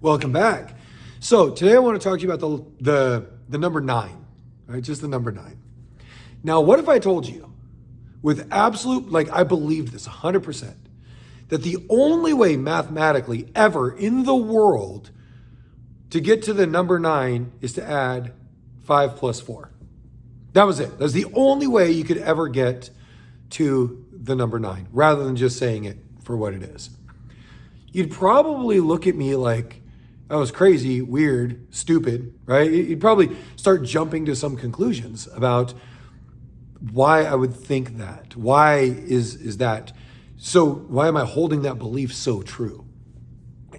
Welcome back. So today I want to talk to you about the number 9, right? Just the number 9. Now, what if I told you with absolute, I believed this 100%, that the only way mathematically ever in the world to get to the number 9 is to add 5 plus 4. That was it. That's the only way you could ever get to the number 9, rather than just saying it for what it is. You'd probably look at me like I was crazy, weird, stupid, right? You'd probably start jumping to some conclusions about why I would think that. Why is that? So why am I holding that belief so true?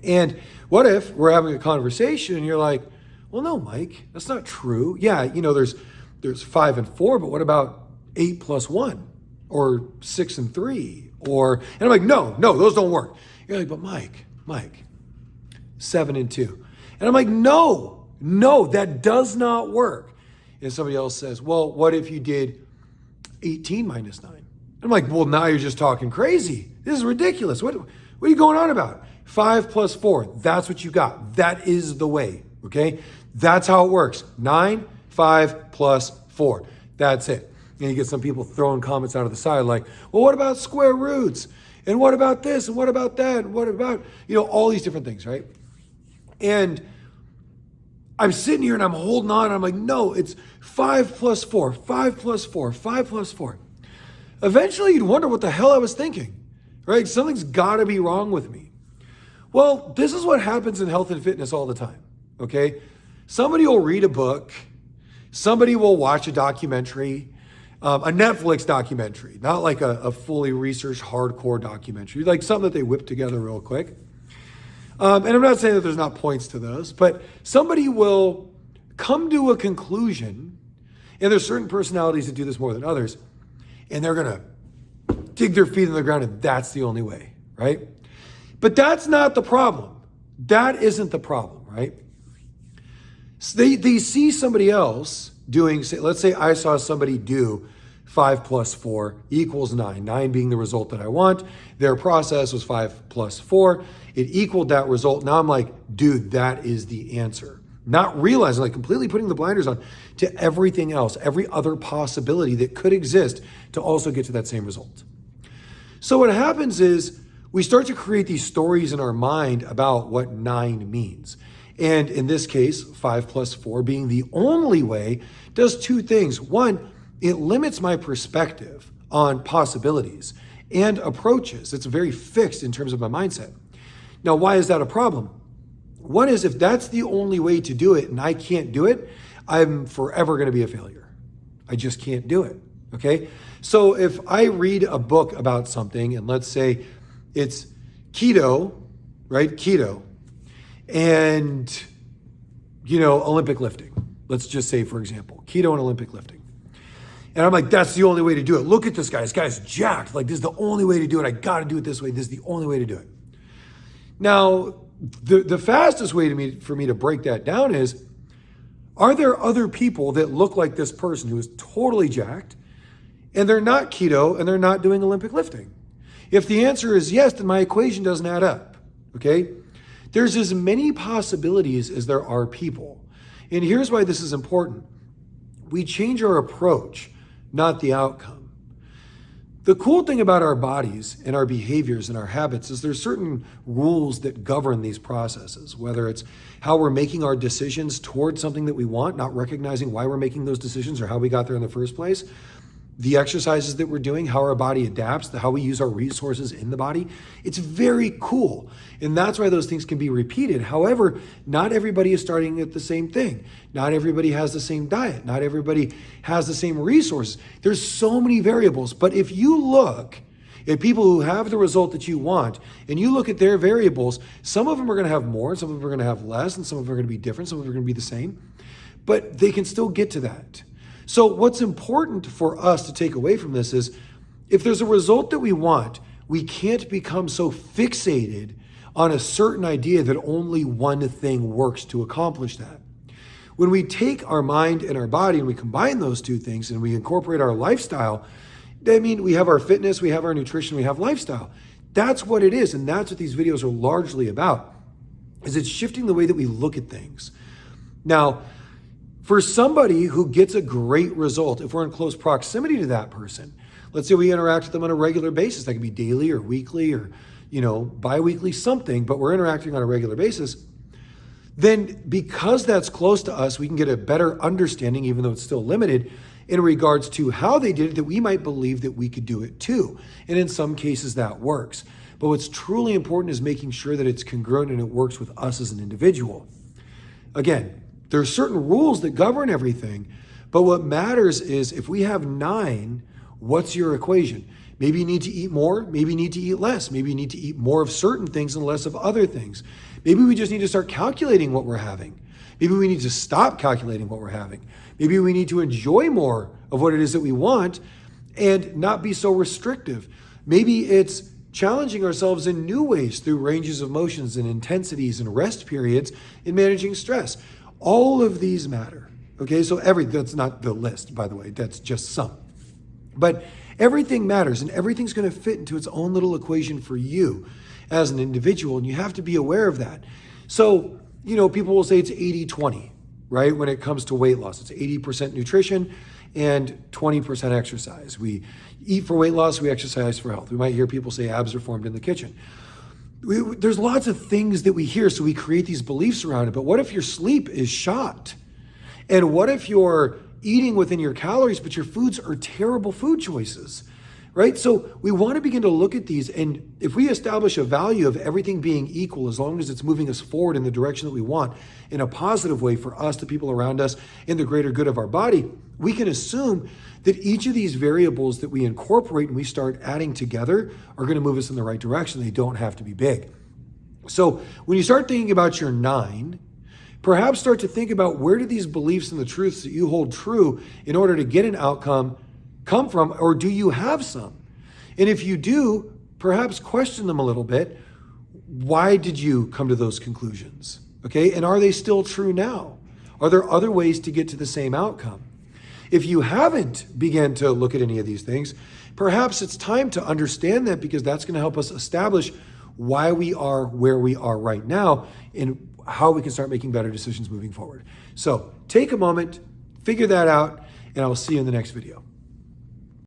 And what if we're having a conversation and you're like, well, no, Mike, that's not true. Yeah, there's 5 and 4, but what about 8 plus 1 or 6 and 3? And I'm like, no, those don't work. You're like, but Mike, 7 and 2. And I'm like, no, that does not work. And somebody else says, well, what if you did 18 minus 9? I'm like, well, now you're just talking crazy. This is ridiculous. What are you going on about? 5 plus 4, that's what you got. That is the way, okay? That's how it works. 9, 5 plus 4. That's it. And you get some people throwing comments out of the side like, well, what about square roots? And what about this? And what about that? And what about, all these different things, right? And I'm sitting here and I'm holding on. And I'm like, no, it's 5 plus 4, 5 plus 4, 5 plus 4. Eventually, you'd wonder what the hell I was thinking, right? Something's got to be wrong with me. Well, this is what happens in health and fitness all the time, okay? Somebody will read a book. Somebody will watch a documentary, a Netflix documentary, not like a fully researched hardcore documentary, like something that they whip together real quick. And I'm not saying that there's not points to those, but somebody will come to a conclusion, and there's certain personalities that do this more than others, and they're going to dig their feet in the ground, and that's the only way, right? But that's not the problem. That isn't the problem, right? So they see somebody else doing, let's say I saw somebody do 5 plus 4 equals 9, 9 being the result that I want. Their process was 5 plus 4. It equaled that result. Now I'm like, dude, that is the answer. Not realizing, completely putting the blinders on to everything else, every other possibility that could exist to also get to that same result. So what happens is we start to create these stories in our mind about what 9 means. And in this case, 5 plus 4 being the only way does two things. One, it limits my perspective on possibilities and approaches. It's very fixed in terms of my mindset. Now, why is that a problem? One is if that's the only way to do it and I can't do it, I'm forever going to be a failure. I just can't do it, okay? So if I read a book about something and let's say it's keto, right? Keto. And, Olympic lifting. Let's just say, for example, keto and Olympic lifting. And I'm like, that's the only way to do it. Look at this guy. This guy's jacked. This is the only way to do it. I got to do it this way. This is the only way to do it. Now, the fastest way for me to break that down is, are there other people that look like this person who is totally jacked and they're not keto and they're not doing Olympic lifting? If the answer is yes, then my equation doesn't add up, okay? There's as many possibilities as there are people. And here's why this is important. We change our approach, not the outcome. The cool thing about our bodies and our behaviors and our habits is there's certain rules that govern these processes, whether it's how we're making our decisions towards something that we want, not recognizing why we're making those decisions or how we got there in the first place, the exercises that we're doing, how our body adapts, how we use our resources in the body. It's very cool. And that's why those things can be repeated. However, not everybody is starting at the same thing. Not everybody has the same diet. Not everybody has the same resources. There's so many variables. But if you look at people who have the result that you want, and you look at their variables, some of them are going to have more, some of them are going to have less, and some of them are going to be different, some of them are going to be the same. But they can still get to that. So what's important for us to take away from this is if there's a result that we want, we can't become so fixated on a certain idea that only one thing works to accomplish that. When we take our mind and our body and we combine those two things and we incorporate our lifestyle, we have our fitness, we have our nutrition, we have lifestyle. That's what it is, and that's what these videos are largely about. is it's shifting the way that we look at things. Now, for somebody who gets a great result, if we're in close proximity to that person, let's say we interact with them on a regular basis, that could be daily or weekly or, bi-weekly something, but we're interacting on a regular basis, then because that's close to us, we can get a better understanding, even though it's still limited, in regards to how they did it, that we might believe that we could do it too. And in some cases that works. But what's truly important is making sure that it's congruent and it works with us as an individual. Again, there are certain rules that govern everything, but what matters is if we have 9, what's your equation? Maybe you need to eat more, maybe you need to eat less, maybe you need to eat more of certain things and less of other things. Maybe we just need to start calculating what we're having. Maybe we need to stop calculating what we're having. Maybe we need to enjoy more of what it is that we want and not be so restrictive. Maybe it's challenging ourselves in new ways through ranges of motions and intensities and rest periods in managing stress. All of these matter. Okay, so that's not the list, by the way, that's just some. But everything matters and everything's going to fit into its own little equation for you as an individual, and you have to be aware of that. So, people will say it's 80-20, right? When it comes to weight loss, it's 80% nutrition and 20% exercise. We eat for weight loss, we exercise for health. We might hear people say abs are formed in the kitchen. There's lots of things that we hear, so we create these beliefs around it. But what if your sleep is shot? And what if you're eating within your calories, but your foods are terrible food choices, right? So we want to begin to look at these. And if we establish a value of everything being equal, as long as it's moving us forward in the direction that we want, in a positive way for us, the people around us, in the greater good of our body, we can assume that each of these variables that we incorporate and we start adding together are going to move us in the right direction. They don't have to be big. So when you start thinking about your 9, perhaps start to think about where do these beliefs and the truths that you hold true in order to get an outcome come from, or do you have some? And if you do, perhaps question them a little bit. Why did you come to those conclusions? Okay, and are they still true now? Are there other ways to get to the same outcome? If you haven't begun to look at any of these things, perhaps it's time to understand that, because that's going to help us establish why we are where we are right now and how we can start making better decisions moving forward. So take a moment, figure that out, and I will see you in the next video.